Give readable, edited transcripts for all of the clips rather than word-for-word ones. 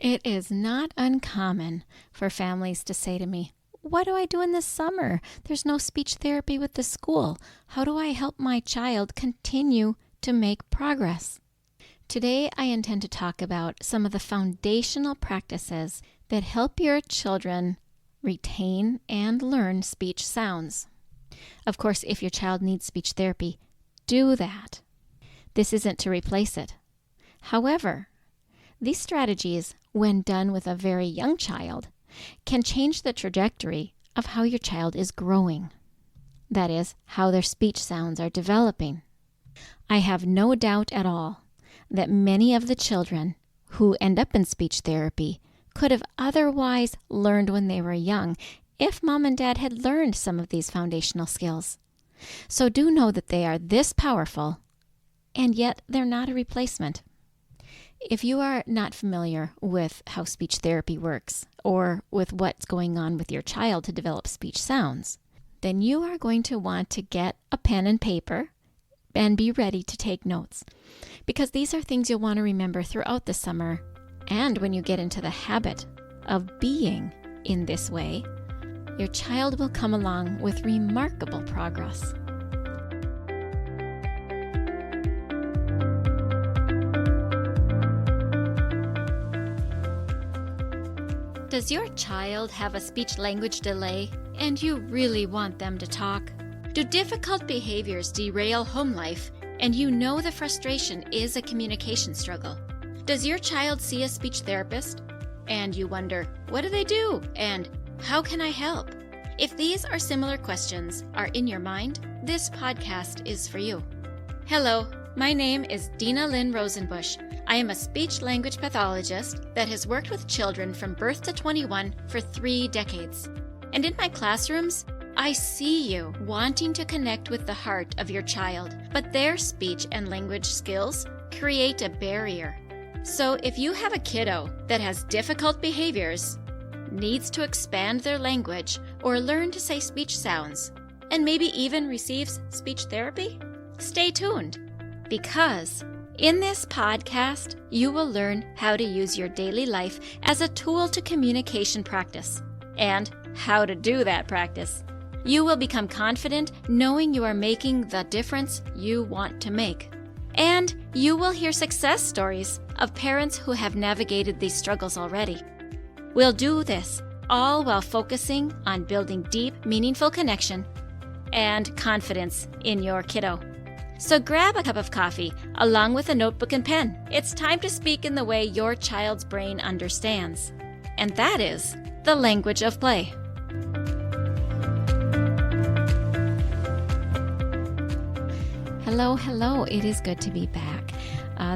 It is not uncommon for families to say to me, "What do I do in the summer? There's no speech therapy with the school. How do I help my child continue to make progress?" Today, I intend to talk about some of the foundational practices that help your children retain and learn speech sounds. Of course, if your child needs speech therapy, do that. This isn't to replace it. However, these strategies, when done with a very young child, can change the trajectory of how your child is growing. That is, how their speech sounds are developing. I have no doubt at all that many of the children who end up in speech therapy could have otherwise learned when they were young if mom and dad had learned some of these foundational skills. So do know that they are this powerful, and yet they're not a replacement. If you are not familiar with how speech therapy works or with what's going on with your child to develop speech sounds, then you are going to want to get a pen and paper and be ready to take notes, because these are things you'll want to remember throughout the summer. And when you get into the habit of being in this way, your child will come along with remarkable progress. Does your child have a speech-language delay and you really want them to talk? Do difficult behaviors derail home life and you know the frustration is a communication struggle? Does your child see a speech therapist and you wonder, what do they do and how can I help? If these or similar questions are in your mind, this podcast is for you. Hello, my name is Dinalynn Rosenbusch. I am a speech-language pathologist that has worked with children from birth to 21 for 3 decades. And in my classrooms, I see you wanting to connect with the heart of your child, but their speech and language skills create a barrier. So if you have a kiddo that has difficult behaviors, needs to expand their language or learn to say speech sounds, and maybe even receives speech therapy, stay tuned, because in this podcast, you will learn how to use your daily life as a tool to communication practice and how to do that practice. You will become confident knowing you are making the difference you want to make. And you will hear success stories of parents who have navigated these struggles already. We'll do this all while focusing on building deep, meaningful connection and confidence in your kiddo. So grab a cup of coffee along with a notebook and pen. It's time to speak in the way your child's brain understands. And that is the language of play. Hello. It is good to be back.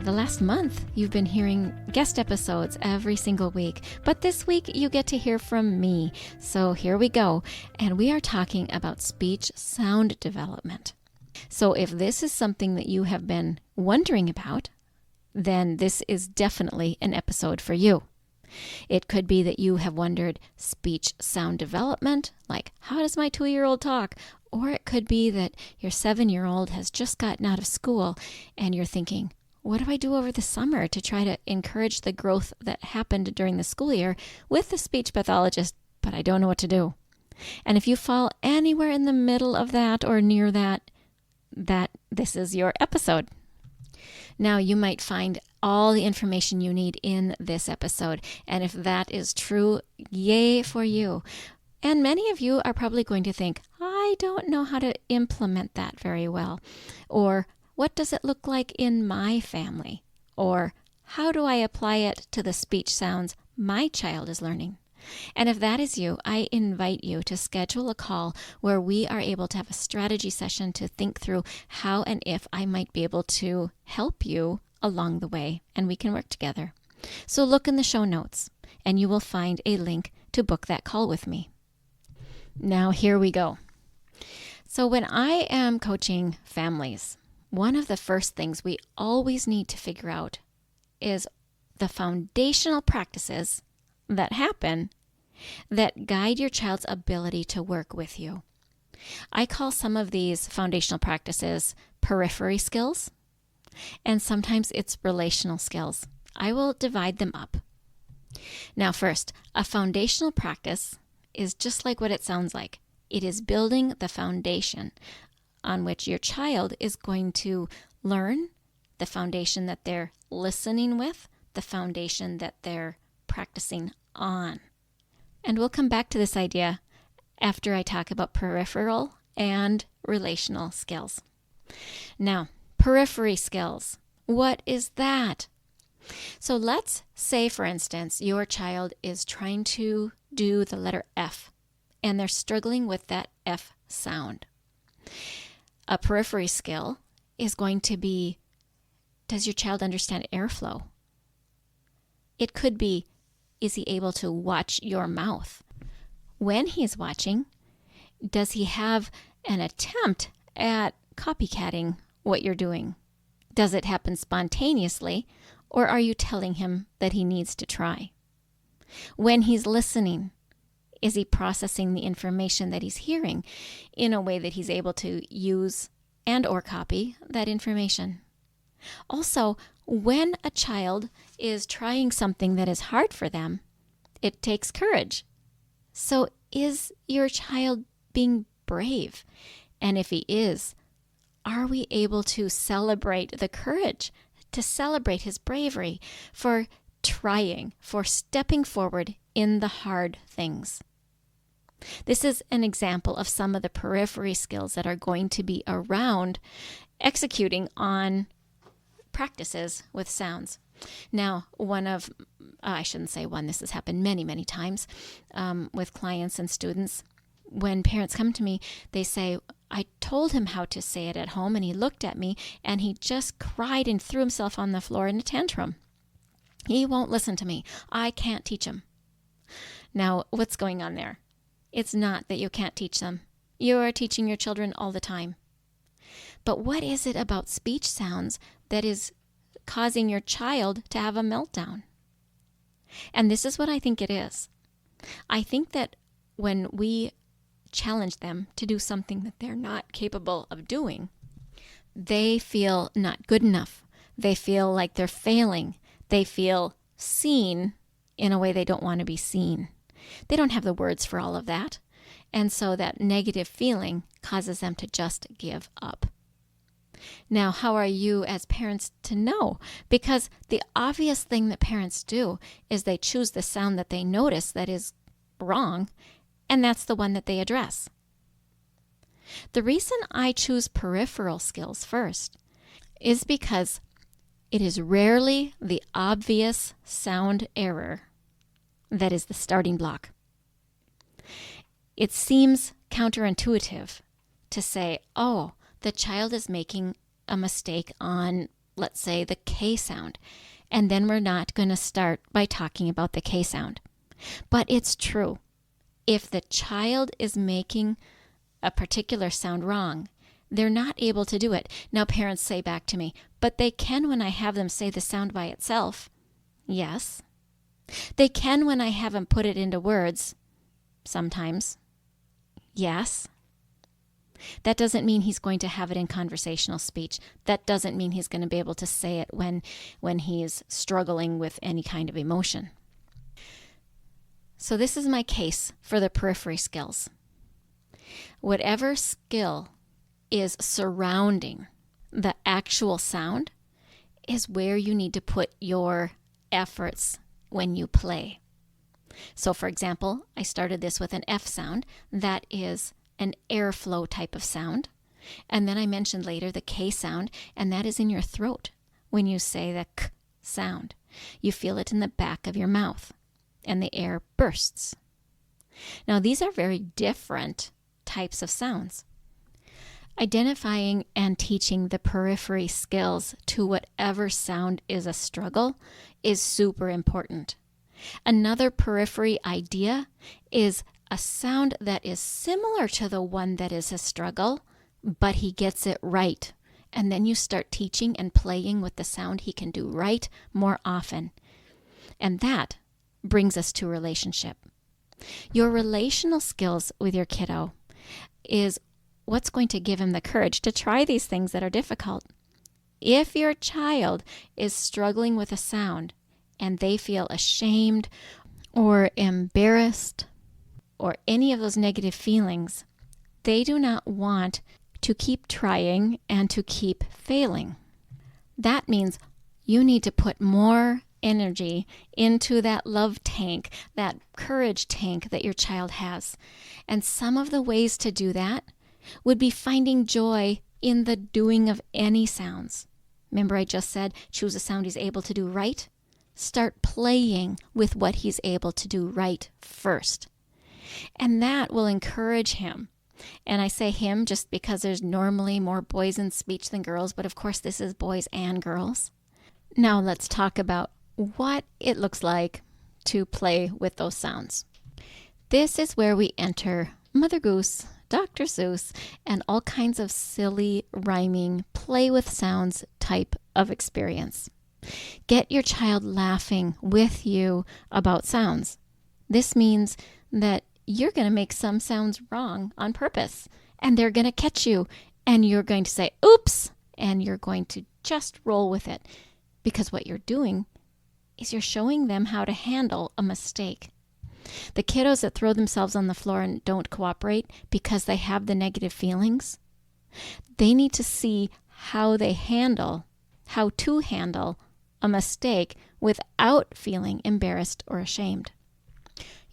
The last month, you've been hearing guest episodes every single week, but this week you get to hear from me. So here we go. And we are talking about speech sound development. So if this is something that you have been wondering about, then this is definitely an episode for you. It could be that you have wondered speech sound development, like how does my 2-year-old talk? Or it could be that your 7-year-old has just gotten out of school and you're thinking, what do I do over the summer to try to encourage the growth that happened during the school year with the speech pathologist, but I don't know what to do. And if you fall anywhere in the middle of that or near that this is your episode. Now, you might find all the information you need in this episode, and if that is true, yay for you. And many of you are probably going to think, I don't know how to implement that very well, or what does it look like in my family, or how do I apply it to the speech sounds my child is learning? And if that is you, I invite you to schedule a call where we are able to have a strategy session to think through how and if I might be able to help you along the way, and we can work together. So look in the show notes, and you will find a link to book that call with me. Now, here we go. So when I am coaching families, one of the first things we always need to figure out is the foundational practices that happen that guide your child's ability to work with you. I call some of these foundational practices peripheral skills, and sometimes it's relational skills. I will divide them up. Now, first, a foundational practice is just like what it sounds like. It is building the foundation on which your child is going to learn, the foundation that they're listening with, the foundation that they're practicing on. And we'll come back to this idea after I talk about peripheral and relational skills. Now, periphery skills. What is that? So let's say, for instance, your child is trying to do the letter F, and they're struggling with that F sound. A periphery skill is going to be, does your child understand airflow? It could be, is he able to watch your mouth? When he's watching, does he have an attempt at copycatting what you're doing? Does it happen spontaneously, or are you telling him that he needs to try? When he's listening, is he processing the information that he's hearing in a way that he's able to use and or copy that information? Also, when a child is trying something that is hard for them, it takes courage. So is your child being brave? And if he is, are we able to celebrate the courage, to celebrate his bravery for trying, for stepping forward in the hard things? This is an example of some of the periphery skills that are going to be around executing on practices with sounds. Now, I shouldn't say one, this has happened many, many times with clients and students. When parents come to me, they say, I told him how to say it at home, and he looked at me, and he just cried and threw himself on the floor in a tantrum. He won't listen to me. I can't teach him. Now, what's going on there? It's not that you can't teach them. You are teaching your children all the time. But what is it about speech sounds that is causing your child to have a meltdown? And this is what I think it is. I think that when we challenge them to do something that they're not capable of doing, they feel not good enough. They feel like they're failing. They feel seen in a way they don't want to be seen. They don't have the words for all of that. And so that negative feeling causes them to just give up. Now, how are you as parents to know? Because the obvious thing that parents do is they choose the sound that they notice that is wrong, and that's the one that they address. The reason I choose peripheral skills first is because it is rarely the obvious sound error that is the starting block. It seems counterintuitive to say, oh, the child is making a mistake on, let's say, the K sound, and then we're not going to start by talking about the K sound. But it's true. If the child is making a particular sound wrong, they're not able to do it. Now, parents say back to me, but they can when I have them say the sound by itself. Yes. They can when I have them put it into words. Sometimes. Yes. That doesn't mean he's going to have it in conversational speech. That doesn't mean he's going to be able to say it when he is struggling with any kind of emotion. So this is my case for the periphery skills. Whatever skill is surrounding the actual sound is where you need to put your efforts when you play. So for example, I started this with an F sound. That is an airflow type of sound. And then I mentioned later the K sound, and that is in your throat when you say the K sound. You feel it in the back of your mouth, and the air bursts. Now, these are very different types of sounds. Identifying and teaching the periphery skills to whatever sound is a struggle is super important. Another periphery idea is a sound that is similar to the one that is a struggle, but he gets it right. And then you start teaching and playing with the sound he can do right more often. And that brings us to relationship. Your relational skills with your kiddo is what's going to give him the courage to try these things that are difficult. If your child is struggling with a sound and they feel ashamed or embarrassed or any of those negative feelings, they do not want to keep trying and to keep failing. That means you need to put more energy into that love tank, that courage tank that your child has. And some of the ways to do that would be finding joy in the doing of any sounds. Remember I just said, choose a sound he's able to do right? Start playing with what he's able to do right first. And that will encourage him. And I say him just because there's normally more boys in speech than girls, but of course this is boys and girls. Now let's talk about what it looks like to play with those sounds. This is where we enter Mother Goose, Dr. Seuss, and all kinds of silly, rhyming, play with sounds type of experience. Get your child laughing with you about sounds. This means that you're going to make some sounds wrong on purpose, and they're going to catch you, and you're going to say, oops, and you're going to just roll with it, because what you're doing is you're showing them how to handle a mistake. The kiddos that throw themselves on the floor and don't cooperate because they have the negative feelings, they need to see how to handle a mistake without feeling embarrassed or ashamed.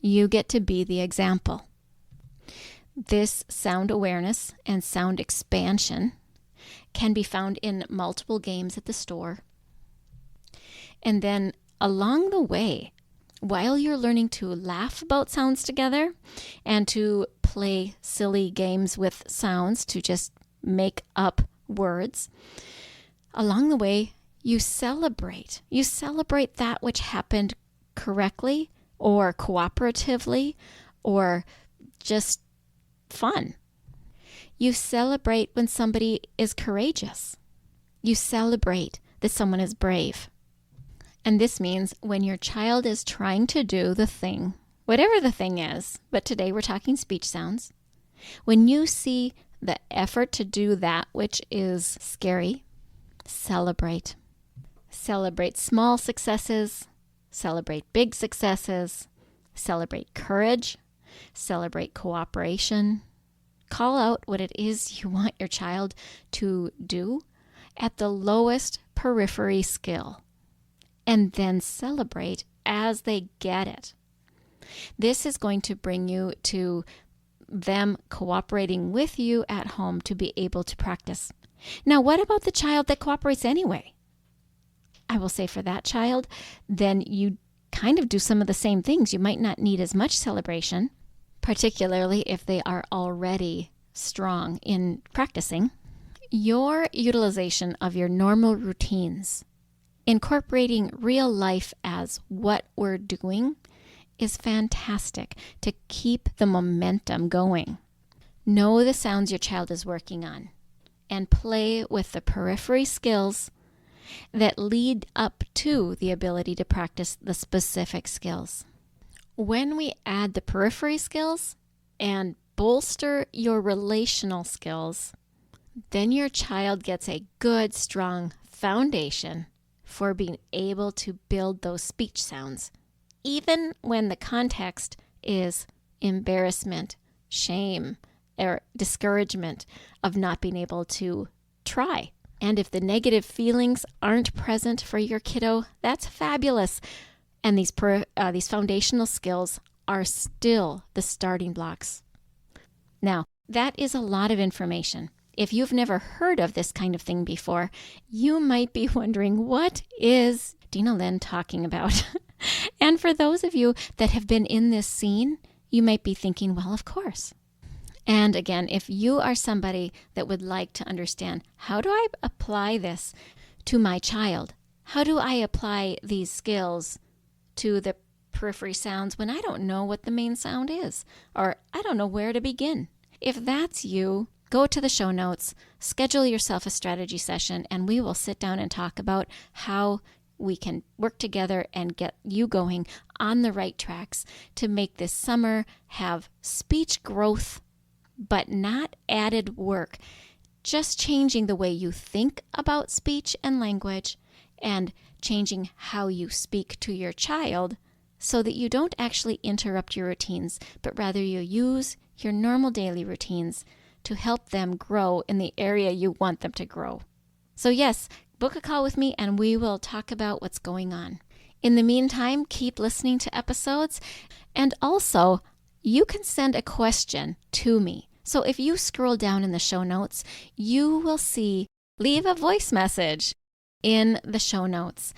You get to be the example. This sound awareness and sound expansion can be found in multiple games at the store. And then along the way, while you're learning to laugh about sounds together and to play silly games with sounds to just make up words, along the way, you celebrate. You celebrate that which happened correctly or cooperatively or just fun. You celebrate when somebody is courageous. You celebrate that someone is brave. And this means when your child is trying to do the thing, whatever the thing is, but today we're talking speech sounds, when you see the effort to do that which is scary, celebrate. Celebrate small successes, celebrate big successes, celebrate courage, celebrate cooperation. Call out what it is you want your child to do at the lowest periphery skill, and then celebrate as they get it. This is going to bring you to them cooperating with you at home to be able to practice. Now, what about the child that cooperates anyway? I will say for that child, then you kind of do some of the same things. You might not need as much celebration, particularly if they are already strong in practicing. Your utilization of your normal routines, incorporating real life as what we're doing, is fantastic to keep the momentum going. Know the sounds your child is working on and play with the periphery skills that lead up to the ability to practice the specific skills. When we add the periphery skills and bolster your relational skills, then your child gets a good, strong foundation for being able to build those speech sounds, even when the context is embarrassment, shame, or discouragement of not being able to try. And if the negative feelings aren't present for your kiddo, that's fabulous. And these foundational skills are still the starting blocks. Now, that is a lot of information. If you've never heard of this kind of thing before, you might be wondering, what is Dinalynn talking about? And for those of you that have been in this scene, you might be thinking, well, of course. And again, if you are somebody that would like to understand, how do I apply this to my child? How do I apply these skills to the periphery sounds when I don't know what the main sound is, or I don't know where to begin? If that's you, go to the show notes, schedule yourself a strategy session, and we will sit down and talk about how we can work together and get you going on the right tracks to make this summer have speech growth, but not added work. Just changing the way you think about speech and language and changing how you speak to your child so that you don't actually interrupt your routines, but rather you use your normal daily routines to help them grow in the area you want them to grow. So yes, book a call with me and we will talk about what's going on. In the meantime, keep listening to episodes, and also you can send a question to me. So if you scroll down in the show notes, you will see leave a voice message in the show notes,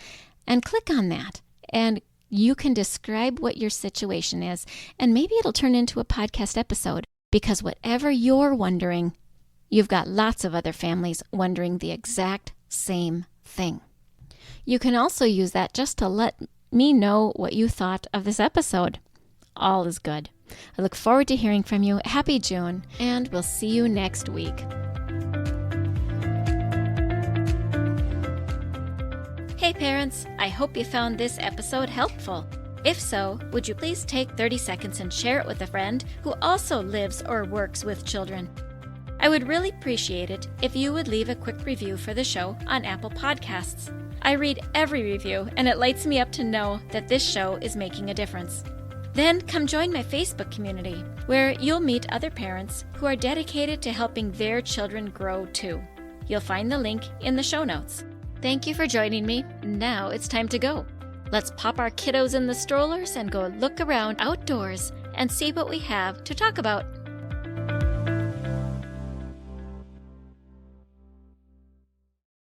and click on that and you can describe what your situation is, and maybe it'll turn into a podcast episode, because whatever you're wondering, you've got lots of other families wondering the exact same thing. You can also use that just to let me know what you thought of this episode. All is good. I look forward to hearing from you. Happy June, and we'll see you next week. Hey parents, I hope you found this episode helpful. If so, would you please take 30 seconds and share it with a friend who also lives or works with children? I would really appreciate it if you would leave a quick review for the show on Apple Podcasts. I read every review, and it lights me up to know that this show is making a difference. Then come join my Facebook community, where you'll meet other parents who are dedicated to helping their children grow too. You'll find the link in the show notes. Thank you for joining me. Now it's time to go. Let's pop our kiddos in the strollers and go look around outdoors and see what we have to talk about.